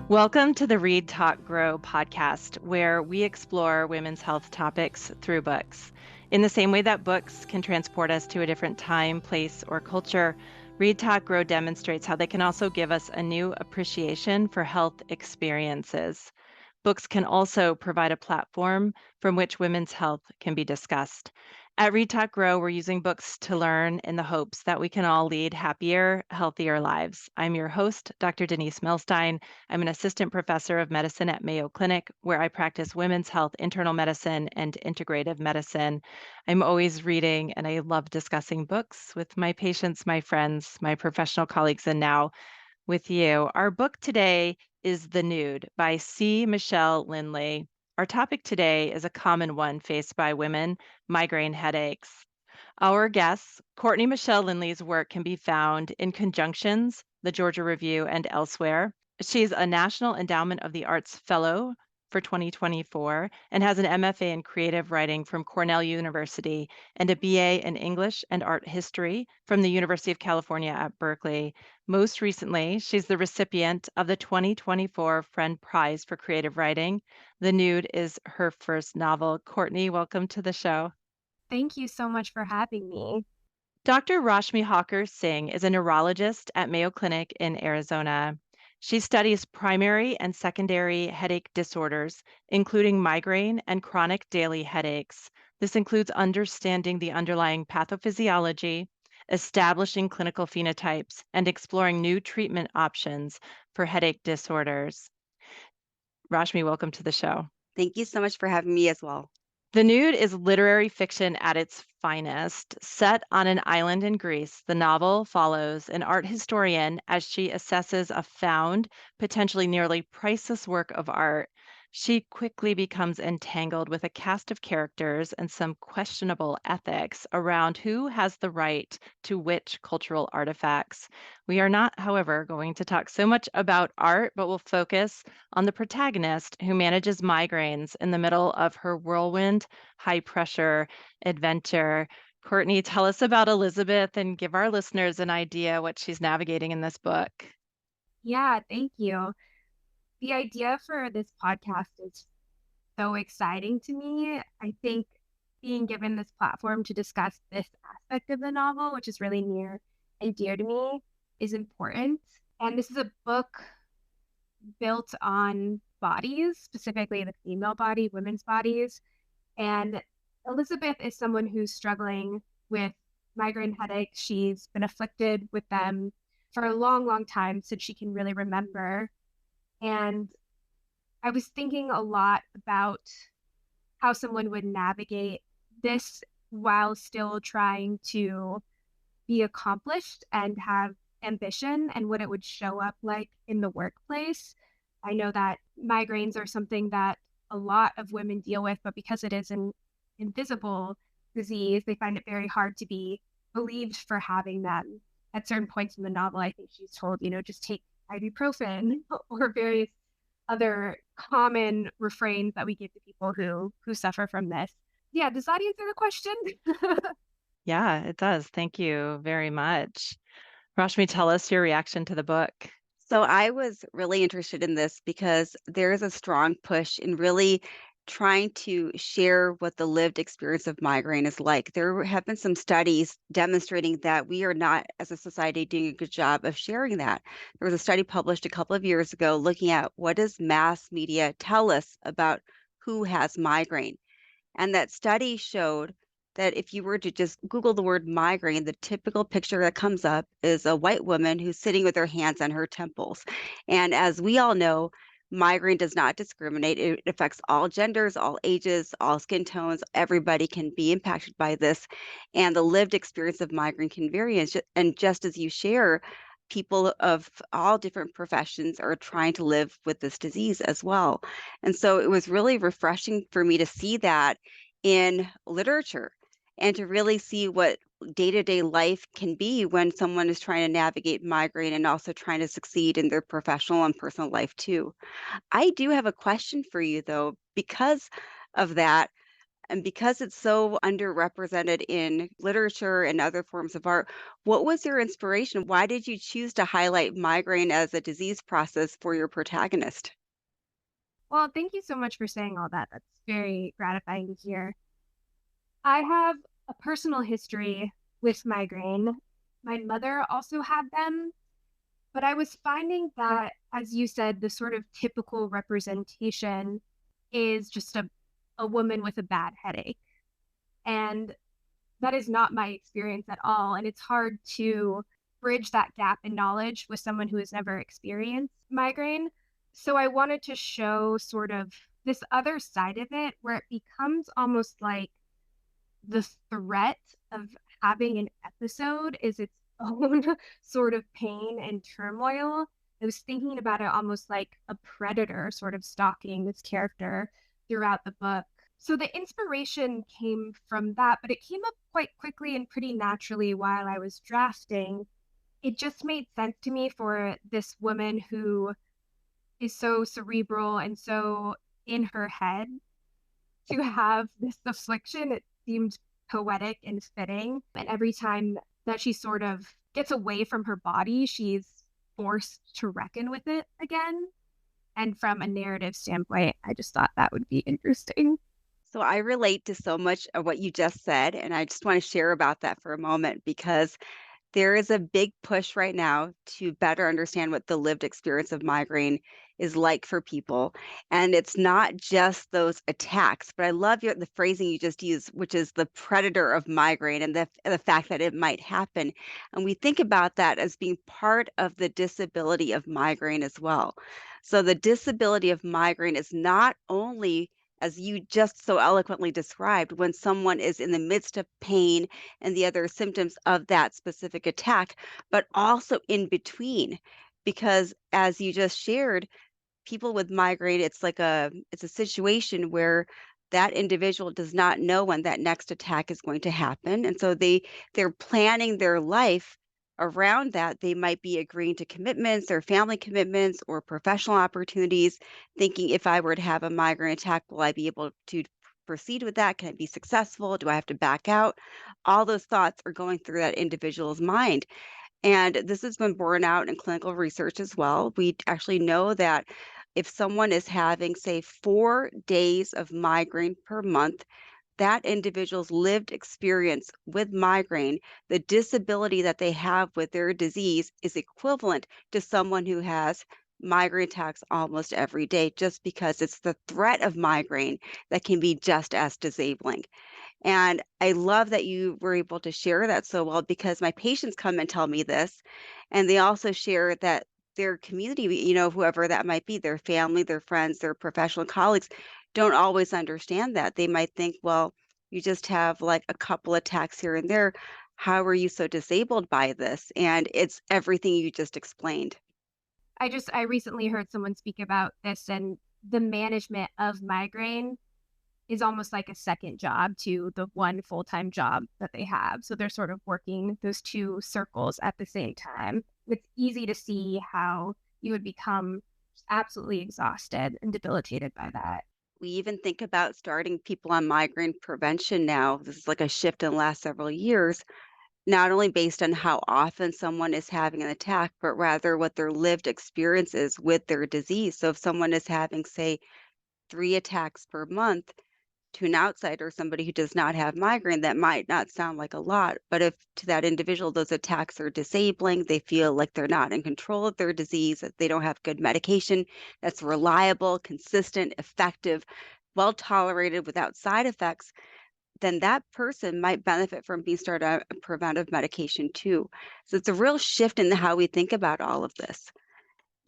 Welcome to the Read, Talk, Grow podcast, where we explore women's health topics through books. In the same way that books can transport us to a different time, place, or culture, Read, Talk, Grow demonstrates how they can also give us a new appreciation for health experiences. Books can also provide a platform from which women's health can be discussed. At Read Talk Grow, we're using books to learn in the hopes that we can all lead happier, healthier lives. I'm your host, Dr. Denise Milstein. I'm an assistant professor of medicine at Mayo Clinic, where I practice women's health, internal medicine, and integrative medicine. I'm always reading, and I love discussing books with my patients, my friends, my professional colleagues, and now with you. Our book today is The Nude by C. Michelle Lindley. Our topic today is a common one faced by women, migraine headaches. Our guest, Courtney Michelle Lindley's work can be found in Conjunctions, the Georgia Review, and elsewhere. She's a National Endowment of the Arts Fellow for 2024 and has an MFA in creative writing from Cornell University and a BA in English and Art History from the University of California at Berkeley. Most recently, she's the recipient of the 2024 Friend Prize for Creative Writing. The Nude is her first novel. Courtney, welcome to the show. Thank you so much for having me. Dr. Rashmi Halker Singh is a neurologist at Mayo Clinic in Arizona. She studies primary and secondary headache disorders, including migraine and chronic daily headaches. This includes understanding the underlying pathophysiology, establishing clinical phenotypes, and exploring new treatment options for headache disorders. Rashmi, welcome to the show. Thank you so much for having me as well. The Nude is literary fiction at its finest. Set on an island in Greece, the novel follows an art historian as she assesses a found, potentially nearly priceless work of art. She quickly becomes entangled with a cast of characters and some questionable ethics around who has the right to which cultural artifacts. We are not, however, going to talk so much about art, but will focus on the protagonist who manages migraines in the middle of her whirlwind, high pressure adventure. Courtney, tell us about Elizabeth and give our listeners an idea what she's navigating in this book. Yeah, thank you. The idea for this podcast is so exciting to me. I think being given this platform to discuss this aspect of the novel, which is really near and dear to me, is important. And this is a book built on bodies, specifically the female body, women's bodies. And Elizabeth is someone who's struggling with migraine headaches. She's been afflicted with them for a long, long time since she can really remember. And I was thinking a lot about how someone would navigate this while still trying to be accomplished and have ambition and what it would show up like in the workplace. I know that migraines are something that a lot of women deal with, but because it is an invisible disease, they find it very hard to be believed for having them. At certain points in the novel, I think she's told, just take ibuprofen or various other common refrains that we give to people who suffer from this. Yeah, does that answer the question? Yeah, it does. Thank you very much. Rashmi, tell us your reaction to the book. So I was really interested in this because there is a strong push in really trying to share what the lived experience of migraine is like. There have been some studies demonstrating that we are not, as a society, doing a good job of sharing that. There was a study published a couple of years ago looking at what does mass media tell us about who has migraine. And that study showed that if you were to just Google the word migraine, the typical picture that comes up is a white woman who's sitting with her hands on her temples. And as we all know, migraine does not discriminate. It affects all genders, all ages, all skin tones. Everybody can be impacted by this. And the lived experience of migraine can vary. And just as you share, people of all different professions are trying to live with this disease as well. And so it was really refreshing for me to see that in literature and to really see what day-to-day life can be when someone is trying to navigate migraine and also trying to succeed in their professional and personal life too. I do have a question for you though, because of that. And because it's so underrepresented in literature and other forms of art, what was your inspiration? Why did you choose to highlight migraine as a disease process for your protagonist? Well, thank you so much for saying all that. That's very gratifying to hear. I have a personal history with migraine. My mother also had them, but I was finding that, as you said, the sort of typical representation is just a woman with a bad headache. And that is not my experience at all. And it's hard to bridge that gap in knowledge with someone who has never experienced migraine. So I wanted to show sort of this other side of it where it becomes almost like the threat of having an episode is its own sort of pain and turmoil. I was thinking about it almost like a predator sort of stalking this character throughout the book. So the inspiration came from that, but it came up quite quickly and pretty naturally while I was drafting. It just made sense to me for this woman who is so cerebral and so in her head to have this affliction. It seemed poetic and fitting. And every time that she sort of gets away from her body, she's forced to reckon with it again. And from a narrative standpoint, I just thought that would be interesting. So I relate to so much of what you just said, and I just want to share about that for a moment because there is a big push right now to better understand what the lived experience of migraine is like for people. And it's not just those attacks, but I love the phrasing you just used, which is the predator of migraine and the fact that it might happen. And we think about that as being part of the disability of migraine as well. So the disability of migraine is not only as you just so eloquently described, when someone is in the midst of pain and the other symptoms of that specific attack, but also in between. Because as you just shared, people with migraine, it's a situation where that individual does not know when that next attack is going to happen. And so they're planning their life around that. They might be agreeing to commitments or family commitments or professional opportunities, thinking if I were to have a migraine attack, will I be able to proceed with that? Can I be successful? Do I have to back out? All those thoughts are going through that individual's mind. And this has been borne out in clinical research as well. We actually know that if someone is having, say, 4 days of migraine per month, that individual's lived experience with migraine, the disability that they have with their disease is equivalent to someone who has migraine attacks almost every day, just because it's the threat of migraine that can be just as disabling. And I love that you were able to share that so well because my patients come and tell me this, and they also share that their community, whoever that might be, their family, their friends, their professional colleagues, don't always understand that. They might think, well, you just have like a couple attacks here and there. How are you so disabled by this? And it's everything you just explained. I recently heard someone speak about this and the management of migraine is almost like a second job to the one full-time job that they have. So they're sort of working those two circles at the same time. It's easy to see how you would become absolutely exhausted and debilitated by that. We even think about starting people on migraine prevention now. This is like a shift in the last several years, not only based on how often someone is having an attack, but rather what their lived experience is with their disease. So if someone is having, say, 3 attacks per month, to an outsider, somebody who does not have migraine, that might not sound like a lot. But if to that individual, those attacks are disabling, they feel like they're not in control of their disease, that they don't have good medication that's reliable, consistent, effective, well tolerated without side effects, then that person might benefit from being started on a preventive medication too. So it's a real shift in how we think about all of this.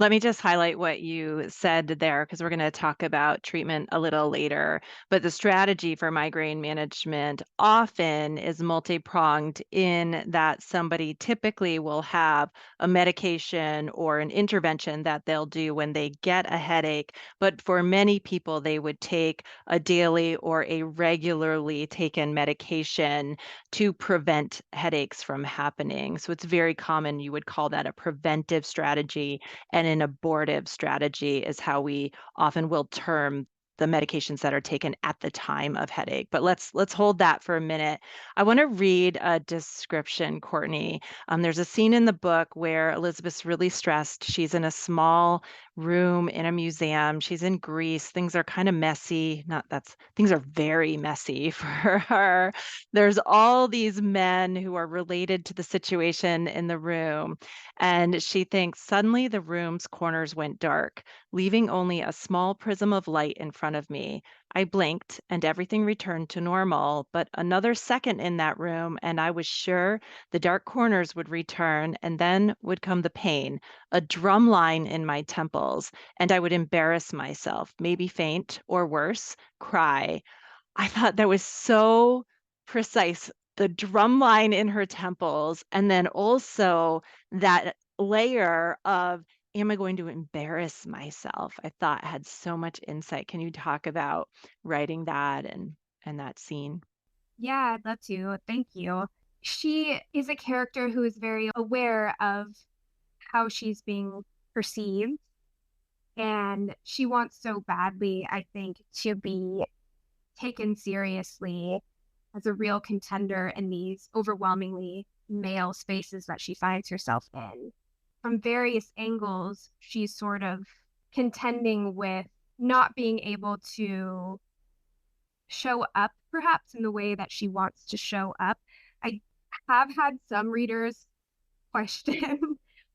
Let me just highlight what you said there because we're going to talk about treatment a little later. But the strategy for migraine management often is multi-pronged in that somebody typically will have a medication or an intervention that they'll do when they get a headache. But for many people, they would take a daily or a regularly taken medication to prevent headaches from happening. So it's very common. You would call that a preventive strategy, and an abortive strategy is how we often will term the medications that are taken at the time of headache. But let's hold that for a minute. I want to read a description, Courtney. There's a scene in the book where Elizabeth's really stressed. She's in a small room in a museum. She's in Greece. Things are kind of messy. Things are very messy for her. There's all these men who are related to the situation in the room. And she thinks suddenly the room's corners went dark, leaving only a small prism of light in front of me. I blinked and everything returned to normal, but another second in that room, and I was sure the dark corners would return, and then would come the pain, a drum line in my temples, and I would embarrass myself, maybe faint, or worse, cry. I thought that was so precise. The drum line in her temples, and then also that layer of, am I going to embarrass myself? I thought had so much insight. Can you talk about writing that and that scene? Yeah, I'd love to. Thank you. She is a character who is very aware of how she's being perceived, and she wants so badly, I think, to be taken seriously as a real contender in these overwhelmingly male spaces that she finds herself in. From various angles, she's sort of contending with not being able to show up perhaps in the way that she wants to show up. I have had some readers question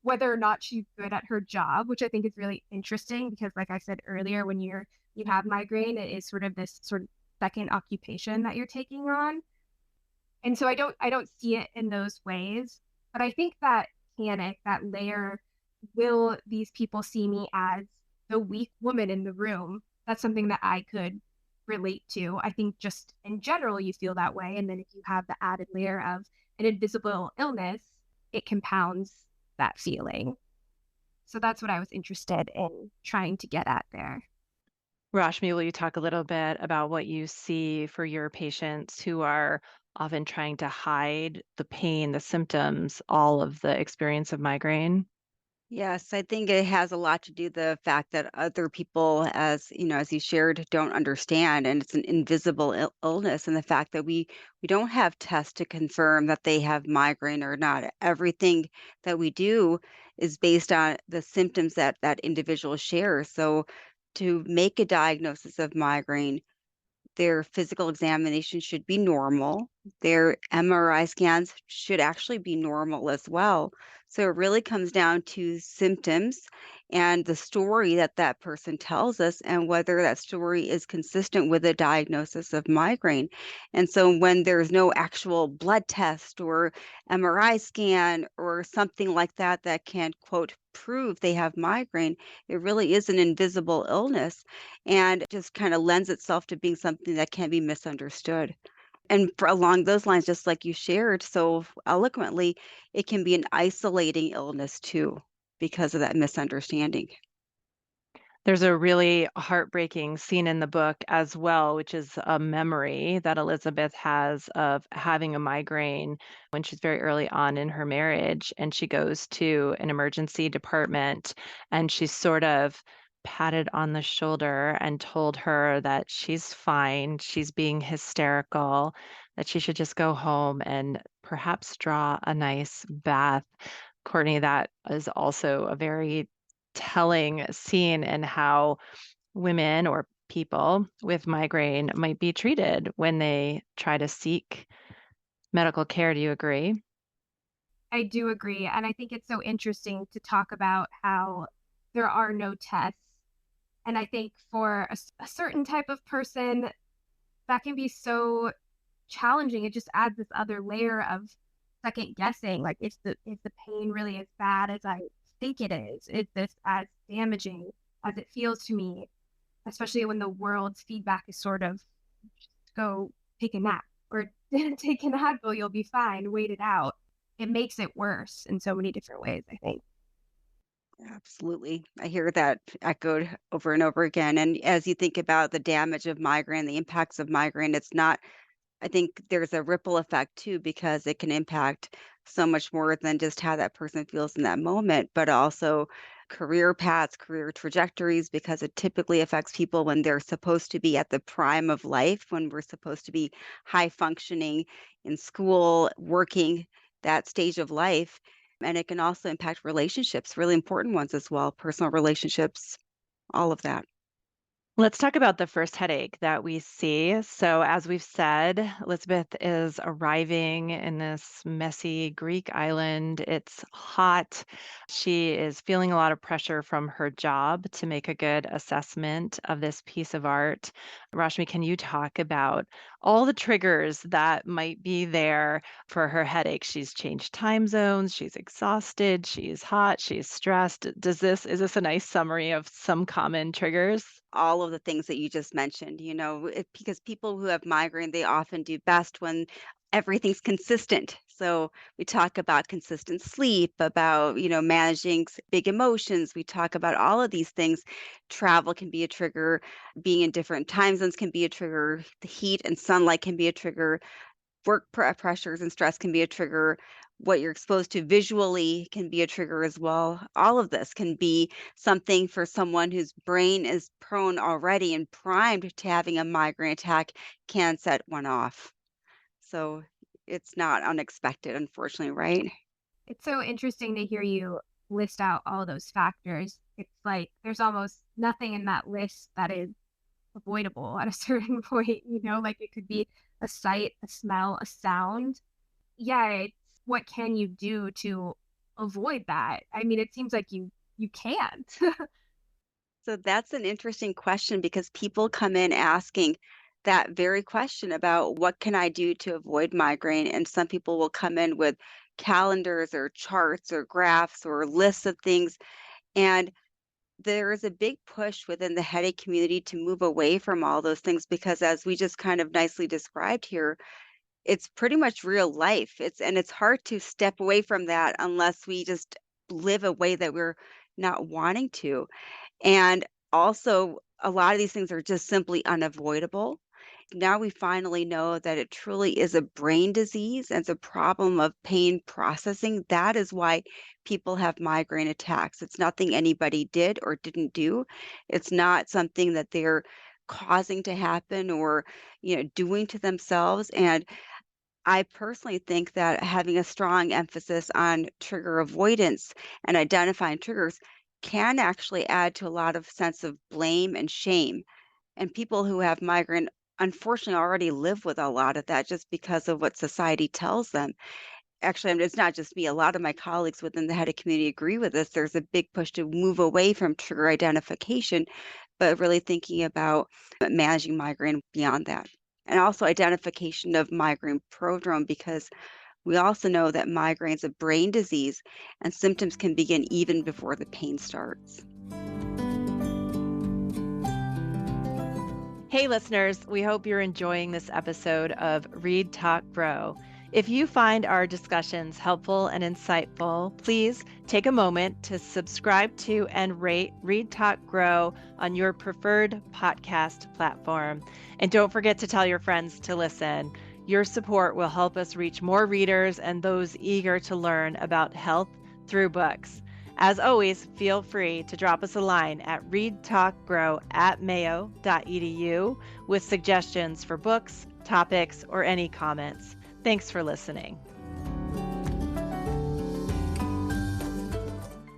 whether or not she's good at her job, which I think is really interesting because, like I said earlier, when you have migraine, it is sort of this sort of second occupation that you're taking on. And so I don't see it in those ways, but I think that panic, that layer, will these people see me as the weak woman in the room? That's something that I could relate to. I think just in general you feel that way, and then if you have the added layer of an invisible illness, it compounds that feeling. So that's what I was interested in trying to get at there. Rashmi, will you talk a little bit about what you see for your patients who are often trying to hide the pain, the symptoms, all of the experience of migraine? Yes, I think it has a lot to do the fact that other people, as you know, as you shared, don't understand, and it's an invisible illness, and the fact that we don't have tests to confirm that they have migraine or not. Everything that we do is based on the symptoms that that individual shares. So, to make a diagnosis of migraine, their physical examination should be normal. Their MRI scans should actually be normal as well. So it really comes down to symptoms and the story that that person tells us and whether that story is consistent with a diagnosis of migraine. And so when there's no actual blood test or MRI scan or something like that that can, quote, prove they have migraine, it really is an invisible illness and just kind of lends itself to being something that can be misunderstood. And for along those lines, just like you shared so eloquently, it can be an isolating illness too because of that misunderstanding. There's a really heartbreaking scene in the book as well, which is a memory that Elizabeth has of having a migraine when she's very early on in her marriage. And she goes to an emergency department and she's sort of patted on the shoulder and told her that she's fine, she's being hysterical, that she should just go home and perhaps draw a nice bath. Courtney, that is also a very telling scene in how women or people with migraine might be treated when they try to seek medical care. Do you agree? I do agree. And I think it's so interesting to talk about how there are no tests. And I think for a certain type of person, that can be so challenging. It just adds this other layer of second guessing. Like, is the pain really as bad as I think it is? Is this as damaging as it feels to me? Especially when the world's feedback is sort of, go take a nap or take an Advil, you'll be fine, wait it out. It makes it worse in so many different ways, I think. Absolutely. I hear that echoed over and over again. And as you think about the damage of migraine, the impacts of migraine, it's not, I think there's a ripple effect too, because it can impact so much more than just how that person feels in that moment, but also career paths, career trajectories, because it typically affects people when they're supposed to be at the prime of life, when we're supposed to be high functioning in school, working, that stage of life. And it can also impact relationships, really important ones as well, personal relationships, all of that. Let's talk about the first headache that we see. So, as we've said, Elizabeth is arriving in this messy Greek island. It's hot. She is feeling a lot of pressure from her job to make a good assessment of this piece of art. Rashmi, can you talk about all the triggers that might be there for her headache? She's changed time zones, she's exhausted, she's hot, she's stressed. Is this a nice summary of some common triggers? All of the things that you just mentioned, because people who have migraine, they often do best when everything's consistent. So we talk about consistent sleep, about, managing big emotions. We talk about all of these things. Travel can be a trigger. Being in different time zones can be a trigger. The heat and sunlight can be a trigger. Pressures and stress can be a trigger. What you're exposed to visually can be a trigger as well. All of this can be something for someone whose brain is prone already and primed to having a migraine attack can set one off. So it's not unexpected, unfortunately, right? It's so interesting to hear you list out all those factors. It's like there's almost nothing in that list that is avoidable at a certain point, like it could be a sight, a smell, a sound. Yeah, it's what can you do to avoid that? I mean, it seems like you can't. So that's an interesting question because people come in asking that very question about what can I do to avoid migraine? And some people will come in with calendars or charts or graphs or lists of things. And there is a big push within the headache community to move away from all those things because as we just kind of nicely described here, it's pretty much real life. It's hard to step away from that unless we just live a way that we're not wanting to. And also, a lot of these things are just simply unavoidable. Now we finally know that it truly is a brain disease and it's a problem of pain processing. That is why people have migraine attacks. It's nothing anybody did or didn't do. It's not something that they're causing to happen or, doing to themselves. And I personally think that having a strong emphasis on trigger avoidance and identifying triggers can actually add to a lot of sense of blame and shame. And people who have migraine unfortunately already live with a lot of that just because of what society tells them. Actually, it's not just me. A lot of my colleagues within the headache community agree with this. There's a big push to move away from trigger identification, but really thinking about managing migraine beyond that. And also identification of migraine prodrome, because we also know that migraine is a brain disease and symptoms can begin even before the pain starts. Hey, listeners, we hope you're enjoying this episode of Read, Talk, Grow. If you find our discussions helpful and insightful, please take a moment to subscribe to and rate Read, Talk, Grow on your preferred podcast platform. And don't forget to tell your friends to listen. Your support will help us reach more readers and those eager to learn about health through books. As always, feel free to drop us a line at readtalkgrow@mayo.edu with suggestions for books, topics, or any comments. Thanks for listening.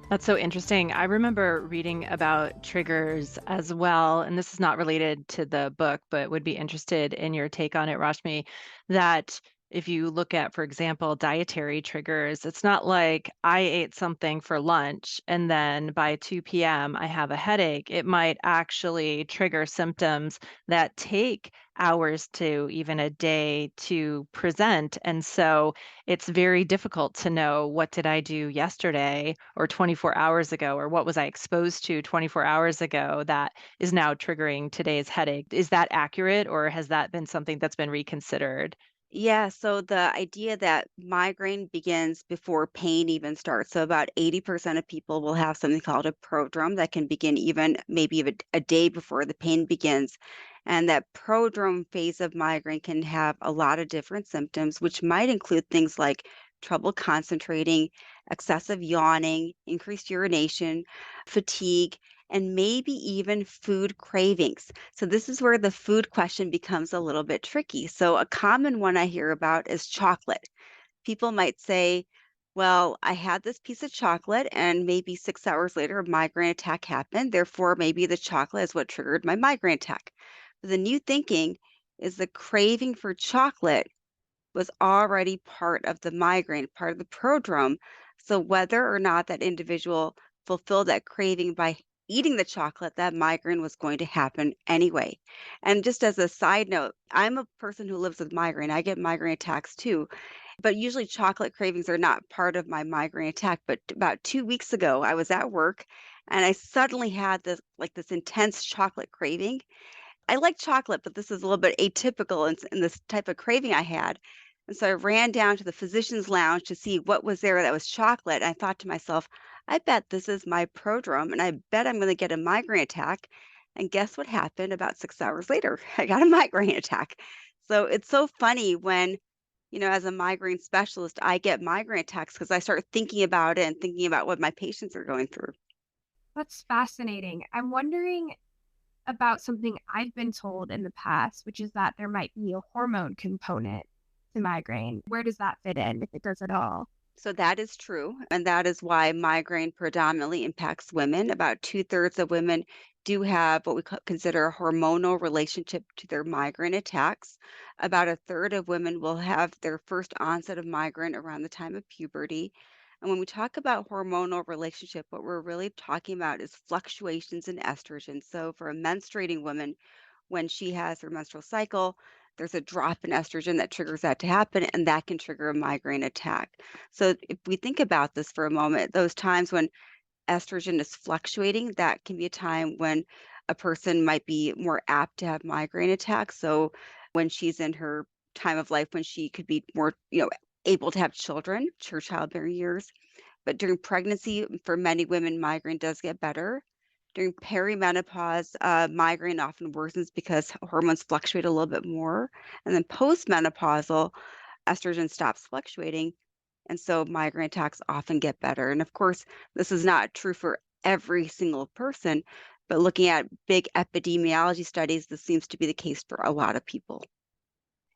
That's so interesting. I remember reading about triggers as well, and this is not related to the book, but would be interested in your take on it, Rashmi, that if you look at, for example, dietary triggers, it's not like I ate something for lunch and then by 2 p.m. I have a headache. It might actually trigger symptoms that take hours to even a day to present. And so it's very difficult to know what did I do yesterday or 24 hours ago, or what was I exposed to 24 hours ago that is now triggering today's headache. Is that accurate, or has that been something that's been reconsidered? Yeah, so the idea that migraine begins before pain even starts. So about 80% of people will have something called a prodrome that can begin even maybe even a day before the pain begins. And that prodrome phase of migraine can have a lot of different symptoms, which might include things like trouble concentrating, excessive yawning, increased urination, fatigue, and maybe even food cravings. So, this is where the food question becomes a little bit tricky. So, a common one I hear about is chocolate. People might say, well, I had this piece of chocolate and maybe 6 hours later, a migraine attack happened. Therefore, maybe the chocolate is what triggered my migraine attack. But the new thinking is the craving for chocolate was already part of the migraine, part of the prodrome. So whether or not that individual fulfilled that craving by eating the chocolate, that migraine was going to happen anyway. And just as a side note, I'm a person who lives with migraine. I get migraine attacks too, but usually chocolate cravings are not part of my migraine attack. But about 2 weeks ago, I was at work and I suddenly had this intense chocolate craving. I like chocolate, but this is a little bit atypical in this type of craving I had. And so I ran down to the physician's lounge to see what was there that was chocolate. And I thought to myself, I bet this is my prodrome, and I bet I'm going to get a migraine attack. And guess what happened about 6 hours later? I got a migraine attack. So it's so funny when, as a migraine specialist, I get migraine attacks because I start thinking about it and thinking about what my patients are going through. That's fascinating. I'm wondering about something I've been told in the past, which is that there might be a hormone component to migraine. Where does that fit in, if it does at all? So that is true. And that is why migraine predominantly impacts women. About 2/3 of women do have what we consider a hormonal relationship to their migraine attacks. About a third of women will have their first onset of migraine around the time of puberty. And when we talk about hormonal relationship, what we're really talking about is fluctuations in estrogen. So for a menstruating woman, when she has her menstrual cycle, there's a drop in estrogen that triggers that to happen, and that can trigger a migraine attack. So if we think about this for a moment, those times when estrogen is fluctuating, that can be a time when a person might be more apt to have migraine attacks. So when she's in her time of life when she could be more, able to have children, her childbearing years. But during pregnancy, for many women, migraine does get better. During perimenopause, migraine often worsens because hormones fluctuate a little bit more. And then postmenopausal, estrogen stops fluctuating. And so migraine attacks often get better. And of course, this is not true for every single person, but looking at big epidemiology studies, this seems to be the case for a lot of people.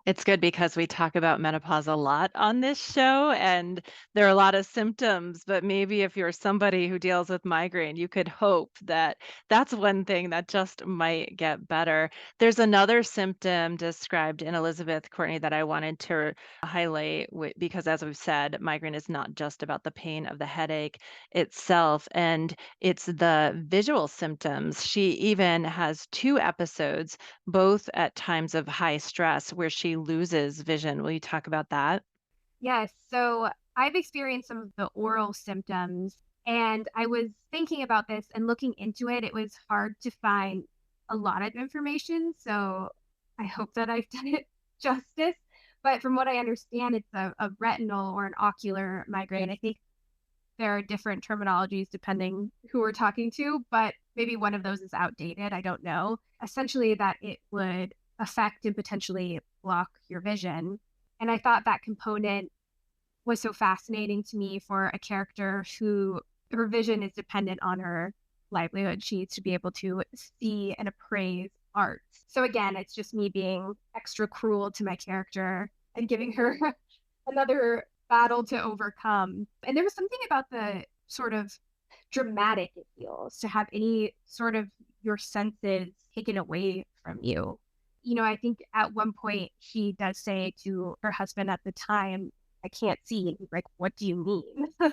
It's good because we talk about menopause a lot on this show, and there are a lot of symptoms, but maybe if you're somebody who deals with migraine, you could hope that that's one thing that just might get better. There's another symptom described in Elizabeth Courtney that I wanted to highlight because, as we've said, migraine is not just about the pain of the headache itself, and it's the visual symptoms. She even has 2 episodes, both at times of high stress, where she loses vision. Will you talk about that? Yes. So I've experienced some of the oral symptoms, and I was thinking about this and looking into it. It was hard to find a lot of information. So I hope that I've done it justice. But from what I understand, it's a retinal or an ocular migraine. I think there are different terminologies depending who we're talking to, but maybe one of those is outdated. I don't know. Essentially, that it would affect and potentially block your vision. And I thought that component was so fascinating to me for a character who her vision is dependent on her livelihood. She needs to be able to see and appraise art. So again, it's just me being extra cruel to my character and giving her another battle to overcome. And there was something about the sort of dramatic it feels to have any sort of your senses taken away from you. I think at one point she does say to her husband at the time, I can't see. And he's like, what do you mean?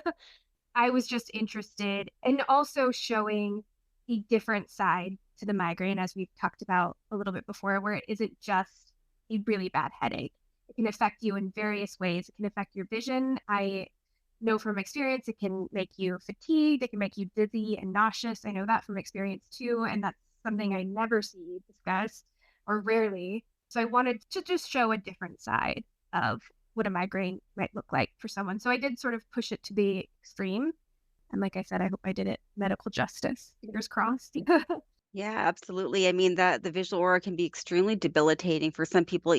I was just interested in also showing a different side to the migraine, as we've talked about a little bit before, where it isn't just a really bad headache. It can affect you in various ways. It can affect your vision. I know from experience, it can make you fatigued. It can make you dizzy and nauseous. I know that from experience too. And that's something I never see discussed or rarely. So I wanted to just show a different side of what a migraine might look like for someone. So I did sort of push it to the extreme. And like I said, I hope I did it medical justice. Fingers crossed. Yeah, absolutely. I mean, that the visual aura can be extremely debilitating for some people,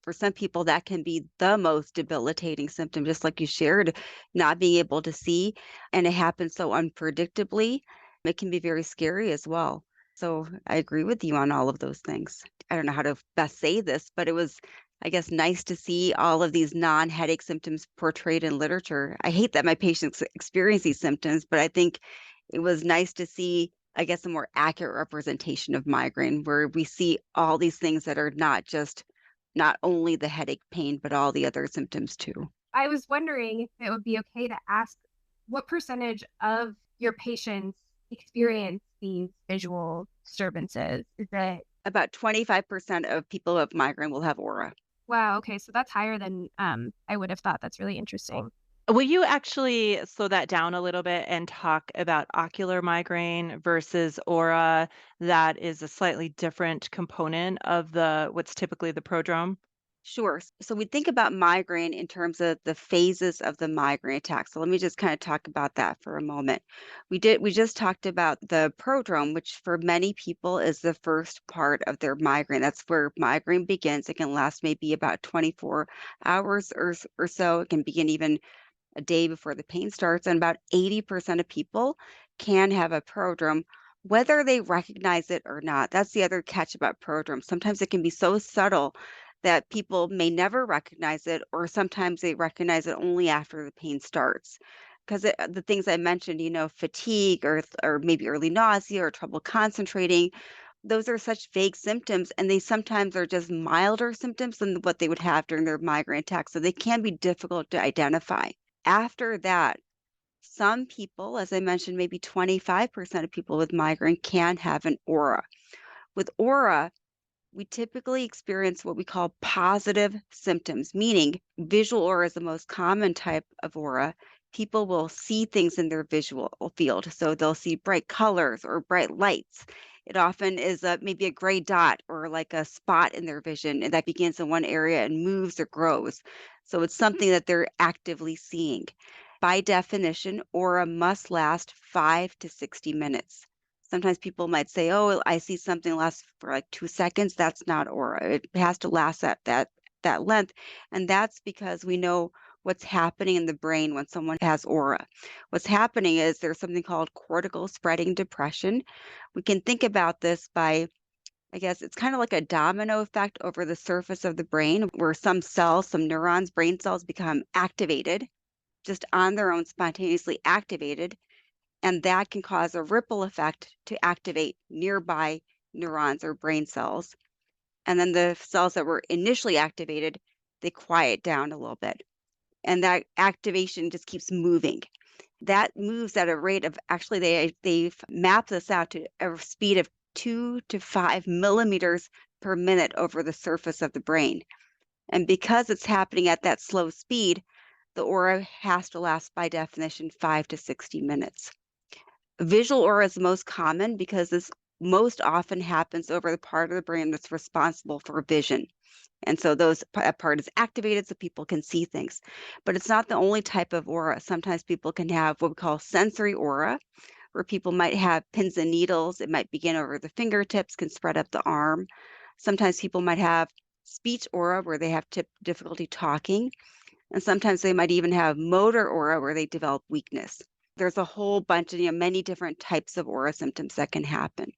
for some people that can be the most debilitating symptom, just like you shared, not being able to see, and it happens so unpredictably. It can be very scary as well. So I agree with you on all of those things. I don't know how to best say this, but it was, I guess, nice to see all of these non-headache symptoms portrayed in literature. I hate that my patients experience these symptoms, but I think it was nice to see, I guess, a more accurate representation of migraine where we see all these things that are not only the headache pain, but all the other symptoms too. I was wondering if it would be okay to ask what percentage of your patients experience these visual disturbances? Is it, About 25% of people who have migraine will have aura. wow, okay, so that's higher than I would have thought. That's really interesting. Will you actually slow that down a little bit and talk about ocular migraine versus aura that is a slightly different component of the what's typically the prodrome? Sure. So we think about migraine in terms of the phases of the migraine attack. So let me just kind of talk about that for a moment. We just talked about the prodrome, which for many people is the first part of their migraine. That's where migraine begins. It can last maybe about 24 hours or so. It can begin even a day before the pain starts, and about 80% of people can have a prodrome, whether they recognize it or not. That's the other catch about prodrome. Sometimes it can be so subtle that people may never recognize it, or sometimes they recognize it only after the pain starts. Because the things I mentioned, fatigue or maybe early nausea or trouble concentrating, those are such vague symptoms, and they sometimes are just milder symptoms than what they would have during their migraine attack. So they can be difficult to identify. After that, some people, as I mentioned, maybe 25% of people with migraine can have an aura. With aura, we typically experience what we call positive symptoms, meaning visual aura is the most common type of aura. People will see things in their visual field. So they'll see bright colors or bright lights. It often is maybe a gray dot or like a spot in their vision and that begins in one area and moves or grows. So it's something that they're actively seeing. By definition, aura must last 5 to 60 minutes. Sometimes people might say, "Oh, I see something lasts for like 2 seconds." That's not aura. It has to last that length, and that's because we know what's happening in the brain when someone has aura. What's happening is there's something called cortical spreading depression. We can think about this by, I guess it's kind of like a domino effect over the surface of the brain where some cells, some neurons, brain cells become activated, just on their own, spontaneously activated, and that can cause a ripple effect to activate nearby neurons or brain cells. And then the cells that were initially activated, they quiet down a little bit. And that activation just keeps moving. That moves at a rate of actually they've mapped this out to a speed of 2 to 5 millimeters per minute over the surface of the brain. And because it's happening at that slow speed, the aura has to last by definition 5 to 60 minutes. Visual aura is most common because this most often happens over the part of the brain that's responsible for vision. And so that part is activated so people can see things. But it's not the only type of aura. Sometimes people can have what we call sensory aura, where people might have pins and needles. It might begin over the fingertips, can spread up the arm. Sometimes people might have speech aura, where they have difficulty talking. And sometimes they might even have motor aura, where they develop weakness. There's a whole bunch of, many different types of aura symptoms that can happen.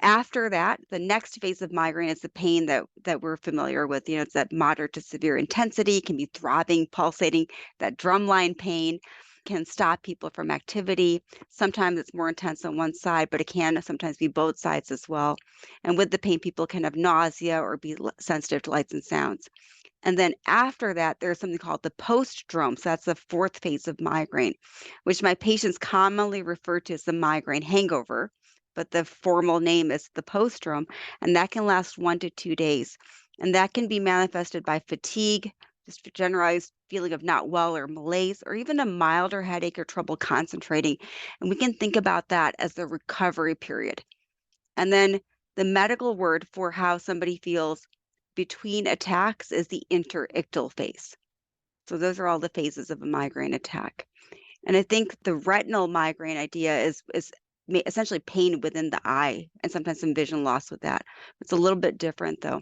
After that, the next phase of migraine is the pain that we're familiar with. It's that moderate to severe intensity, can be throbbing, pulsating, that drumline pain can stop people from activity. Sometimes it's more intense on one side, but it can sometimes be both sides as well. And with the pain, people can have nausea or be sensitive to lights and sounds. And then after that, there's something called the postdrome. So that's the fourth phase of migraine, which my patients commonly refer to as the migraine hangover, but the formal name is the postdrome, and that can last 1 to 2 days. And that can be manifested by fatigue, just a generalized feeling of not well or malaise, or even a milder headache or trouble concentrating. And we can think about that as the recovery period. And then the medical word for how somebody feels between attacks is the interictal phase. So those are all the phases of a migraine attack. And I think the retinal migraine idea is essentially pain within the eye and sometimes some vision loss with that. It's a little bit different though.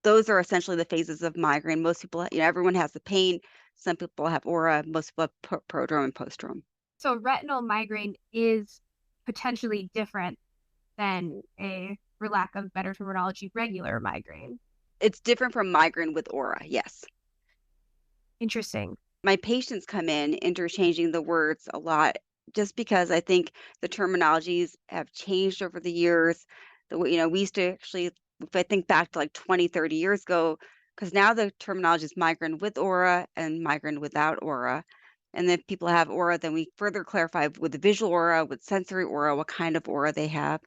Those are essentially the phases of migraine. Most people, everyone has the pain. Some people have aura. Most people have prodrome and postdrome. So retinal migraine is potentially different than a, for lack of better terminology, regular migraine. It's different from migraine with aura, yes. Interesting. My patients come in interchanging the words a lot just because I think the terminologies have changed over the years. We used to actually, if I think back to like 20, 30 years ago, because now the terminology is migraine with aura and migraine without aura. And then if people have aura, then we further clarify with the visual aura, with sensory aura, what kind of aura they have.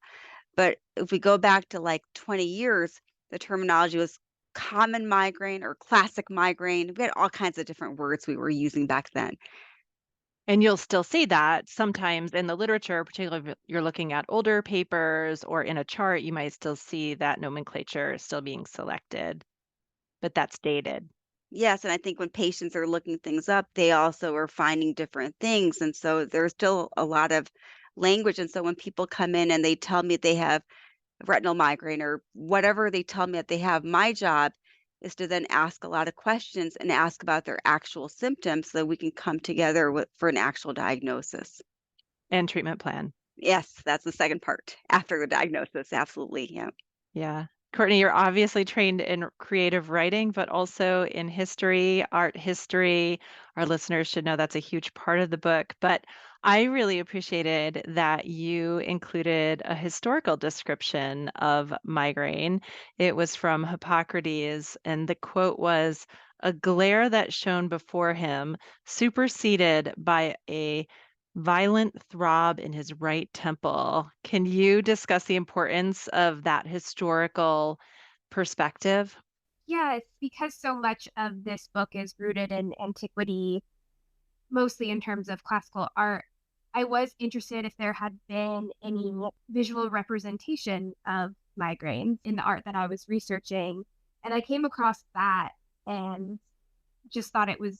But if we go back to like 20 years, the terminology was common migraine or classic migraine. We had all kinds of different words we were using back then. And you'll still see that sometimes in the literature, particularly if you're looking at older papers or in a chart, you might still see that nomenclature still being selected, but that's dated. Yes, and I think when patients are looking things up, they also are finding different things. And so there's still a lot of language. And so when people come in and they tell me they have retinal migraine or whatever they tell me that they have, my job is to then ask a lot of questions and ask about their actual symptoms so that we can come together for an actual diagnosis. And treatment plan. Yes, that's the second part after the diagnosis. Absolutely. Yeah. Yeah. Courtney, you're obviously trained in creative writing, but also in history, art history. Our listeners should know that's a huge part of the book. But I really appreciated that you included a historical description of migraine. It was from Hippocrates, and the quote was, "A glare that shone before him, superseded by a violent throb in his right temple." Can you discuss the importance of that historical perspective? Yes, because so much of this book is rooted in antiquity, mostly in terms of classical art. I was interested if there had been any visual representation of migraines in the art that I was researching. And I came across that and just thought it was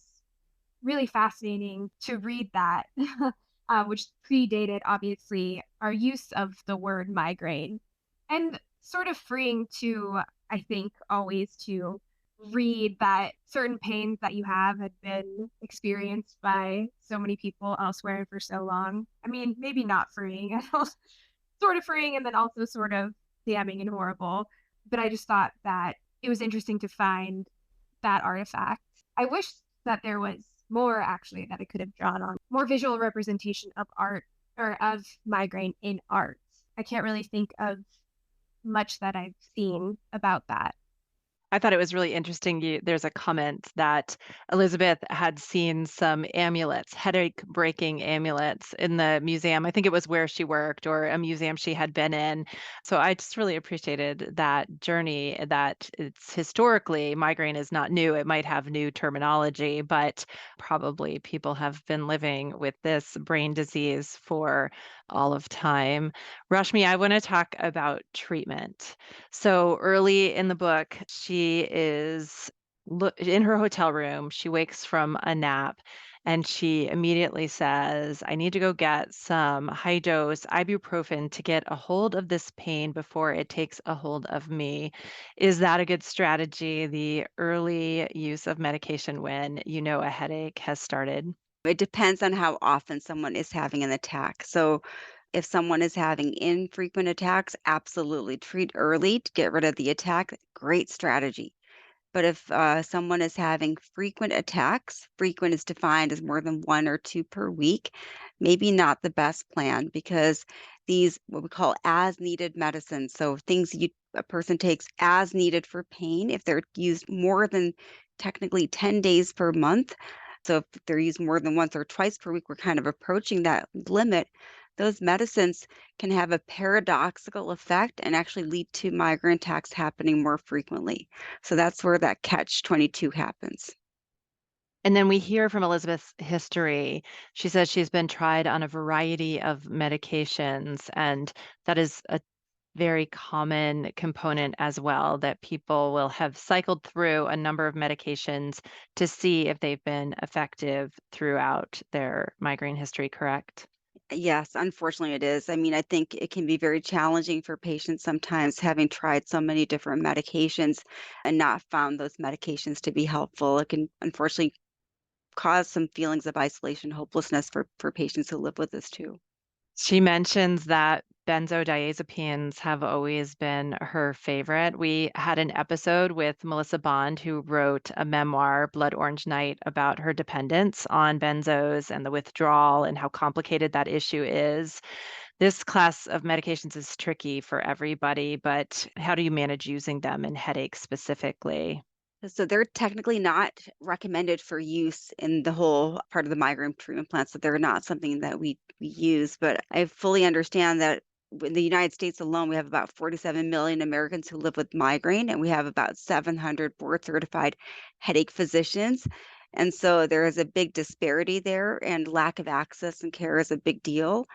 really fascinating to read that, which predated, obviously, our use of the word migraine. And sort of freeing to, I think, always to read that certain pains that you have had been experienced by so many people elsewhere for so long. I mean, maybe not freeing, sort of freeing, and then also sort of damning and horrible. But I just thought that it was interesting to find that artifact. I wish that there was more actually that I could have drawn on, more visual representation of art or of migraine in art. I can't really think of much that I've seen about that. I thought it was really interesting. There's a comment that Elizabeth had seen some amulets, headache breaking amulets in the museum. I think it was where she worked or a museum she had been in. So I just really appreciated that journey, that it's historically migraine is not new. It might have new terminology, but probably people have been living with this brain disease for all of time. Rashmi, I want to talk about treatment. So early in the book, she is in her hotel room. She wakes from a nap and she immediately says, "I need to go get some high dose ibuprofen to get a hold of this pain before it takes a hold of me." Is that a good strategy, the early use of medication when you know a headache has started? It depends on how often someone is having an attack. So if someone is having infrequent attacks, absolutely treat early to get rid of the attack. Great strategy. But if someone is having frequent attacks, frequent is defined as more than one or two per week, maybe not the best plan because these, what we call as needed medicines, so things a person takes as needed for pain, if they're used more than technically 10 days per month, so if they're used more than once or twice per week, we're kind of approaching that limit. Those medicines can have a paradoxical effect and actually lead to migraine attacks happening more frequently. So that's where that catch-22 happens. And then we hear from Elizabeth's history. She says she's been tried on a variety of medications, and that is a very common component as well, that people will have cycled through a number of medications to see if they've been effective throughout their migraine history, correct? Yes, unfortunately it is. I mean, I think it can be very challenging for patients sometimes having tried so many different medications and not found those medications to be helpful. It can unfortunately cause some feelings of isolation, hopelessness for patients who live with this too. She mentions that benzodiazepines have always been her favorite. We had an episode with Melissa Bond, who wrote a memoir, Blood Orange Night, about her dependence on benzos and the withdrawal and how complicated that issue is. This class of medications is tricky for everybody, but how do you manage using them in headaches specifically? So they're technically not recommended for use in the whole part of the migraine treatment plan. So they're not something that we use. But I fully understand that in the United States alone, we have about 47 million Americans who live with migraine, and we have about 700 board certified headache physicians. And so there is a big disparity there, and lack of access and care is a big deal.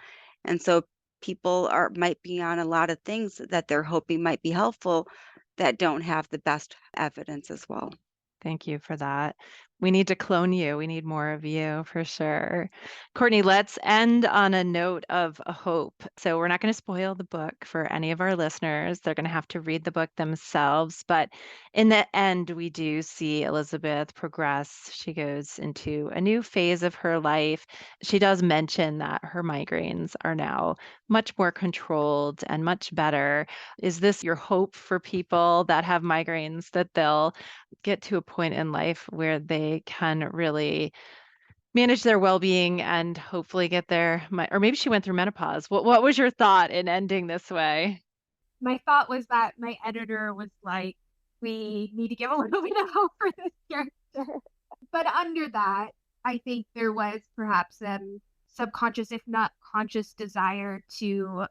And so people might be on a lot of things that they're hoping might be helpful that don't have the best evidence as well. Thank you for that. We need to clone you. We need more of you for sure. Courtney, let's end on a note of hope. So, we're not going to spoil the book for any of our listeners. They're going to have to read the book themselves. But in the end, we do see Elizabeth progress. She goes into a new phase of her life. She does mention that her migraines are now much more controlled and much better. Is this your hope for people that have migraines, that they'll get to a point in life where they can really manage their well-being and hopefully get their or maybe she went through menopause. What was your thought in ending this way? My thought was that my editor was like, we need to give a little bit of hope for this character. But under that, I think there was perhaps subconscious, if not conscious, desire to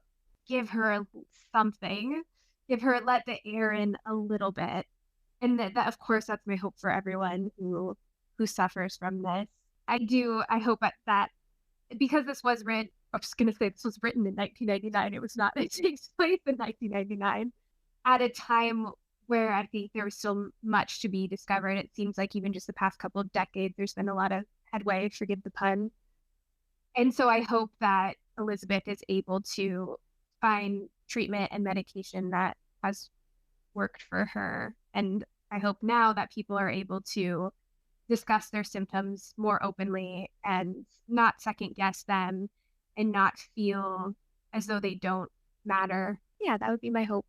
give her something, let the air in a little bit. And that of course, that's my hope for everyone who suffers from this. I hope that because this was written, I'm just going to say this was written in 1999. It was not, it takes place in 1999 at a time where I think there was still much to be discovered. It seems like even just the past couple of decades, there's been a lot of headway, forgive the pun. And so I hope that Elizabeth is able to find treatment and medication that has worked for her. And I hope now that people are able to discuss their symptoms more openly and not second guess them and not feel as though they don't matter. Yeah, that would be my hope.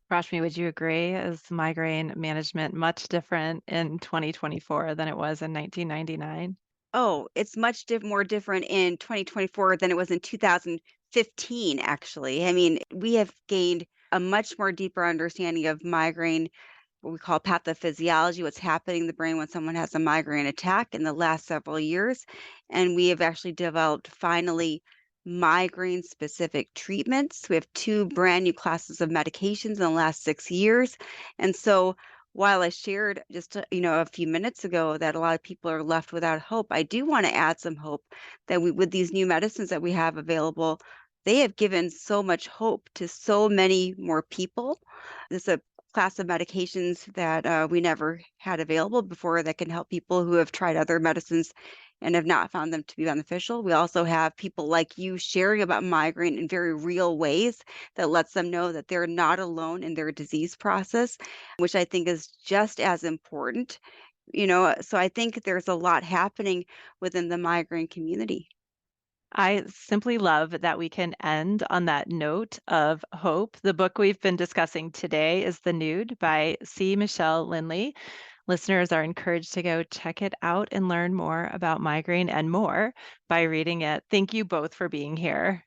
Rashmi, would you agree? Is migraine management much different in 2024 than it was in 1999? Oh, it's much more different in 2024 than it was in 2015, actually. I mean, we have gained a much more deeper understanding of migraine, what we call pathophysiology, what's happening in the brain when someone has a migraine attack in the last several years. And we have actually developed finally migraine specific treatments. We have two brand new classes of medications in the last 6 years. And so while I shared just a few minutes ago that a lot of people are left without hope, I do want to add some hope that with these new medicines that we have available, they have given so much hope to so many more people. This is a class of medications that we never had available before that can help people who have tried other medicines and have not found them to be beneficial. We also have people like you sharing about migraine in very real ways that lets them know that they're not alone in their disease process, which I think is just as important. So I think there's a lot happening within the migraine community. I simply love that we can end on that note of hope. The book we've been discussing today is The Nude by C. Michelle Lindley. Listeners are encouraged to go check it out and learn more about migraine and more by reading it. Thank you both for being here.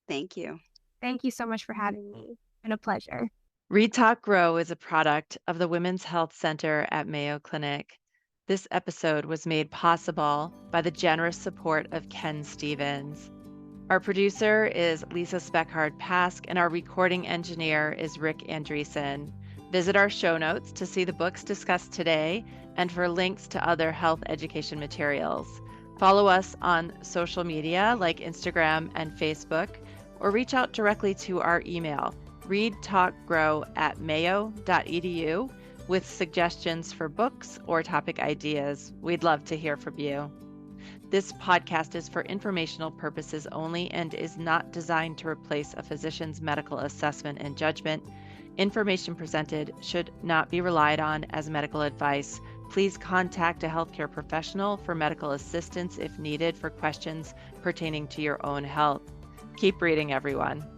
Thank you. Thank you so much for having me. It's been a pleasure. Read Talk Grow is a product of the Women's Health Center at Mayo Clinic. This episode was made possible by the generous support of Ken Stevens. Our producer is Lisa Speckhard-Pask, and our recording engineer is Rick Andreessen. Visit our show notes to see the books discussed today and for links to other health education materials. Follow us on social media like Instagram and Facebook, or reach out directly to our email, readtalkgrow@mayo.edu, with suggestions for books or topic ideas. We'd love to hear from you. This podcast is for informational purposes only and is not designed to replace a physician's medical assessment and judgment. Information presented should not be relied on as medical advice. Please contact a healthcare professional for medical assistance if needed for questions pertaining to your own health. Keep reading, everyone.